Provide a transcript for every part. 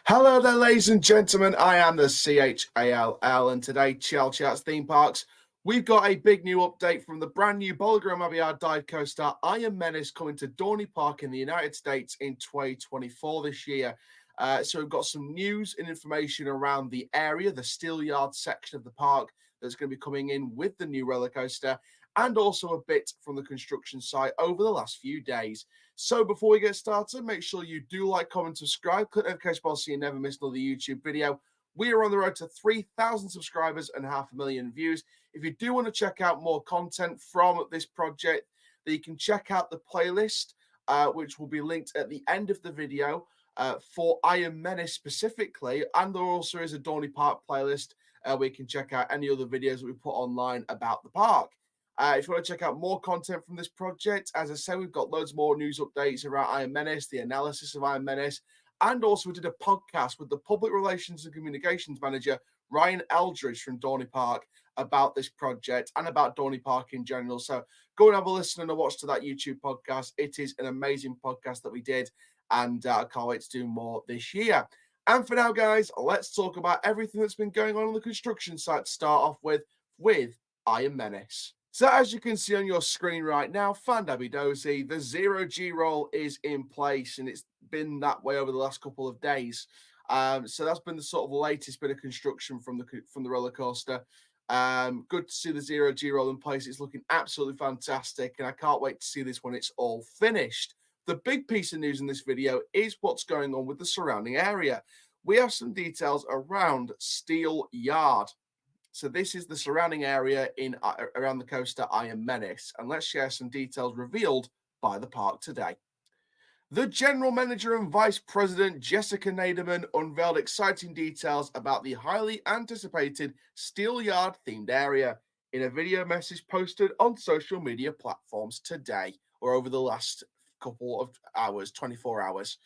Hello there, ladies and gentlemen. I am the CHALL, and today, Chall Chats Theme Parks, we've got a big new update from the brand new Bolliger Mabillard dive coaster Iron Menace coming to Dorney Park in the United States in 2024 this year. So we've got some news and information around the area, the Steelyard section of the park that's going to be coming in with the new roller coaster, and also a bit from the construction site over the last few days. So before we get started, make sure you do like, comment, subscribe, click the notification bell so you never miss another YouTube video. We are on the road to 3,000 subscribers and 500,000 views. If you do want to check out more content from this project, then you can check out the playlist, which will be linked at the end of the video for Iron Menace specifically. And there also is a Dorney Park playlist where you can check out any other videos that we put online about the park. If you want to check out more content from this project, as I said, we've got loads more news updates around Iron Menace, the analysis of Iron Menace, and also we did a podcast with the Public Relations and Communications Manager, Ryan Eldridge from Dorney Park, about this project and about Dorney Park in general. So go and have a listen and a watch to that YouTube podcast. It is an amazing podcast that we did, and I can't wait to do more this year. And for now, guys, let's talk about everything that's been going on the construction site to start off with Iron Menace. So as you can see on your screen right now, Fandabidozi, the zero-G roll is in place, and it's been that way over the last couple of days. So that's been the sort of latest bit of construction from the roller coaster. Good to see the zero-G roll in place. It's looking absolutely fantastic, and I can't wait to see this when it's all finished. The big piece of news in this video is what's going on with the surrounding area. We have some details around Steel Yard. So this is the surrounding area around the coaster Iron Menace, and let's share some details revealed by the park today. The general manager and vice president, Jessica Naderman, unveiled exciting details about the highly anticipated Steelyard themed area in a video message posted on social media platforms today, or over the last couple of hours, 24 hours.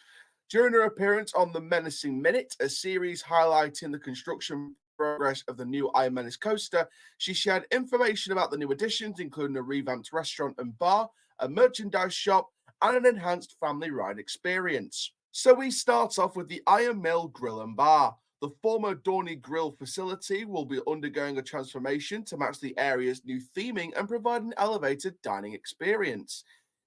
During her appearance on the Menacing Minute, a series highlighting the construction progress of the new Iron Menace coaster, she shared information about the new additions, including a revamped restaurant and bar, a merchandise shop, and an enhanced family ride experience. So we start off with the Iron Mill Grill and Bar. The former Dorney Grill facility will be undergoing a transformation to match the area's new theming and provide an elevated dining experience.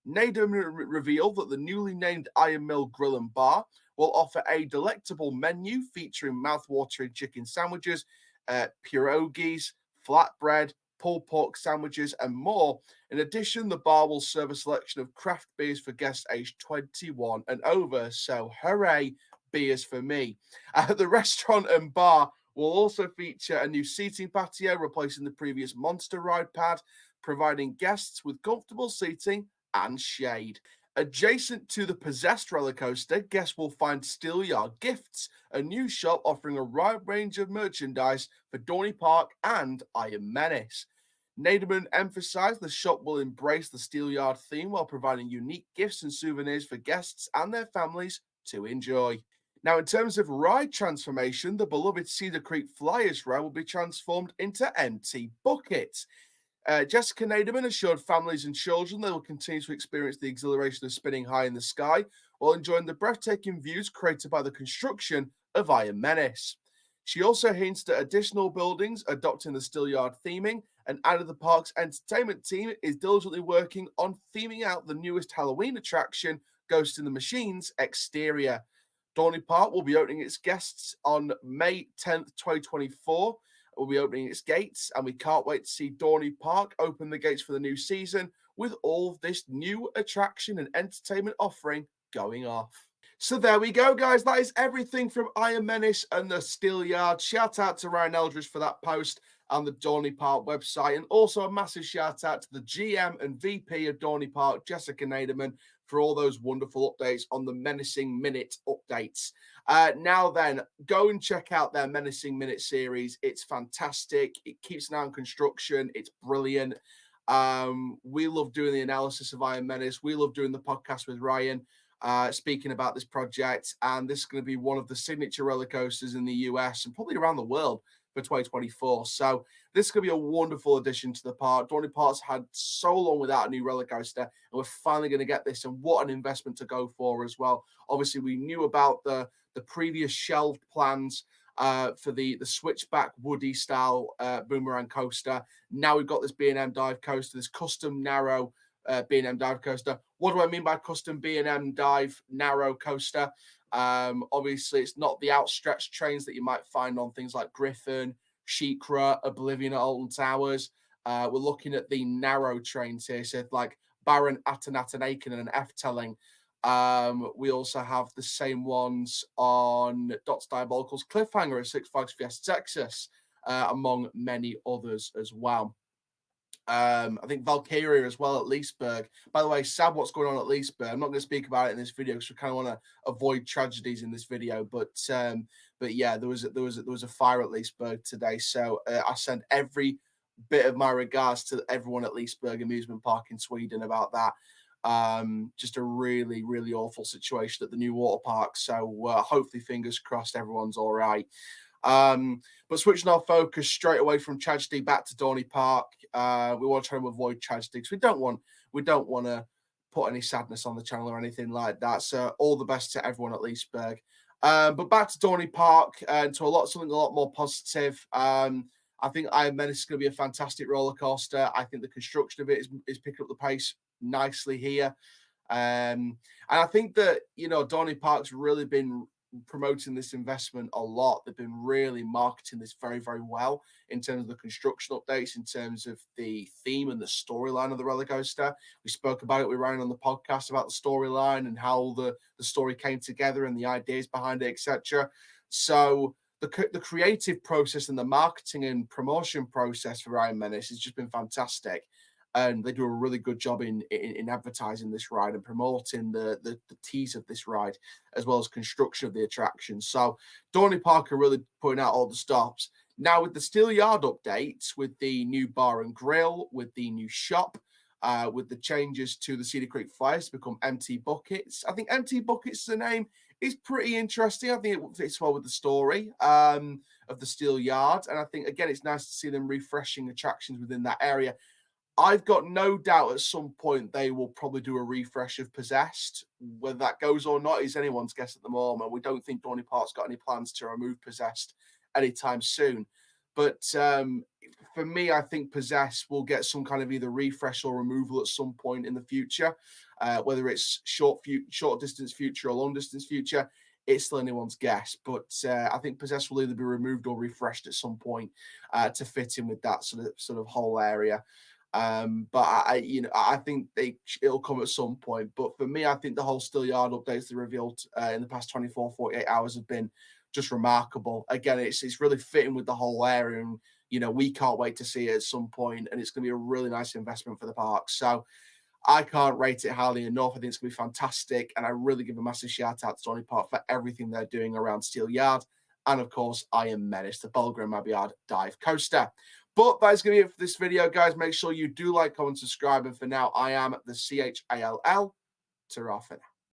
Naderman revealed that the newly named Iron Mill Grill and Bar will offer a delectable menu featuring mouth-watering chicken sandwiches, pierogies, flatbread, pulled pork sandwiches, and more. In addition, the bar will serve a selection of craft beers for guests aged 21 and over. So, hooray, beers for me. The restaurant and bar will also feature a new seating patio, replacing the previous Monster Ride pad, providing guests with comfortable seating and shade. Adjacent to the Possessed roller coaster, guests will find Steelyard Gifts, a new shop offering a wide range of merchandise for Dorney Park and Iron Menace. Naderman emphasized the shop will embrace the Steelyard theme while providing unique gifts and souvenirs for guests and their families to enjoy. Now, in terms of ride transformation, the beloved Cedar Creek Flyers ride will be transformed into MT Bucket. Jessica Naderman assured families and children they will continue to experience the exhilaration of spinning high in the sky while enjoying the breathtaking views created by the construction of Iron Menace. She also hinted at additional buildings adopting the Steelyard theming and added the park's entertainment team is diligently working on theming out the newest Halloween attraction, Ghost in the Machine's exterior. Dorney Park will be opening its guests on May 10th, 2024. Will be opening its gates, and we can't wait to see Dorney Park open the gates for the new season with all of this new attraction and entertainment offering going off. So there we go, guys. That is everything from Iron Menace and the Steelyard. Shout out to Ryan Eldridge for that post on the Dorney Park website, and also a massive shout out to the GM and VP of Dorney Park, Jessica Naderman, for all those wonderful updates on the Menacing Minute updates. Now then, go and check out their Menacing Minute series. It's fantastic. It keeps an eye on construction. It's brilliant. We love doing the analysis of Iron Menace. We love doing the podcast with Ryan, speaking about this project. And this is going to be one of the signature roller coasters in the US and probably around the world for 2024. So this is going to be a wonderful addition to the park. Dorney Park's had so long without a new roller coaster, and we're finally going to get this, and what an investment to go for as well. Obviously, we knew about the previous shelved plans for the switchback Woody style boomerang coaster. Now we've got this B&M dive coaster, this custom narrow B&M dive coaster. What do I mean by custom B&M dive narrow coaster? Obviously, it's not the outstretched trains that you might find on things like Griffon, Sheikra, Oblivion at Alton Towers. We're looking at the narrow trains here, so like Baron Atanatanaken and F-Telling. We also have the same ones on Dots Diabolical's Cliffhanger at Six Flags Fiesta Texas, among many others as well. I think Valkyria as well at Leesburg. By the way, Sab, what's going on at Leesburg? I'm not going to speak about it in this video because we kind of want to avoid tragedies in this video. But yeah, there was a fire at Leesburg today, so I send every bit of my regards to everyone at Leesburg Amusement Park in Sweden about that. Just a really, really awful situation at the new water park. So hopefully, fingers crossed, everyone's all right. But switching our focus straight away from tragedy back to Dorney Park, we want to try and avoid tragedy because we don't want to put any sadness on the channel or anything like that. So all the best to everyone at Leesburg. But back to Dorney Park and to something a lot more positive. I think Iron Menace is going to be a fantastic roller coaster. I think the construction of it is picking up the pace nicely here. And I think that, Dorney Park's really been promoting this investment a lot. They've been really marketing this very, very well in terms of the construction updates, in terms of the theme and the storyline of the roller coaster. We spoke about it with Ryan on the podcast about the storyline and how the story came together and the ideas behind it, etc. So the creative process and the marketing and promotion process for Iron Menace has just been fantastic. And they do a really good job in advertising this ride and promoting the tease of this ride, as well as construction of the attraction. So Dorney Park are really putting out all the stops. Now with the Steel Yard updates, with the new bar and grill, with the new shop, with the changes to the Cedar Creek Flyers to become Empty Buckets. I think Empty Buckets, the name, is pretty interesting. I think it fits well with the story of the Steel Yard. And I think, again, it's nice to see them refreshing attractions within that area. I've got no doubt at some point they will probably do a refresh of Possessed. Whether that goes or not is anyone's guess at the moment. We don't think Dorney Park's got any plans to remove Possessed anytime soon. But for me, I think Possessed will get some kind of either refresh or removal at some point in the future. Whether it's short distance future or long distance future, it's still anyone's guess. But I think Possessed will either be removed or refreshed at some point to fit in with that sort of whole area. But I think it'll come at some point. But for me, I think the whole Steel Yard updates they revealed in the past 24, 48 hours have been just remarkable. Again, it's really fitting with the whole area, and we can't wait to see it at some point, and it's going to be a really nice investment for the park. So I can't rate it highly enough. I think it's going to be fantastic, and I really give a massive shout out to Dorney Park for everything they're doing around Steel Yard, and of course Iron Menace, the Bulgar and Mabyard dive coaster. But that's going to be it for this video, guys. Make sure you do like, comment, subscribe. And for now, I am the CHALL. Ta-ra for now.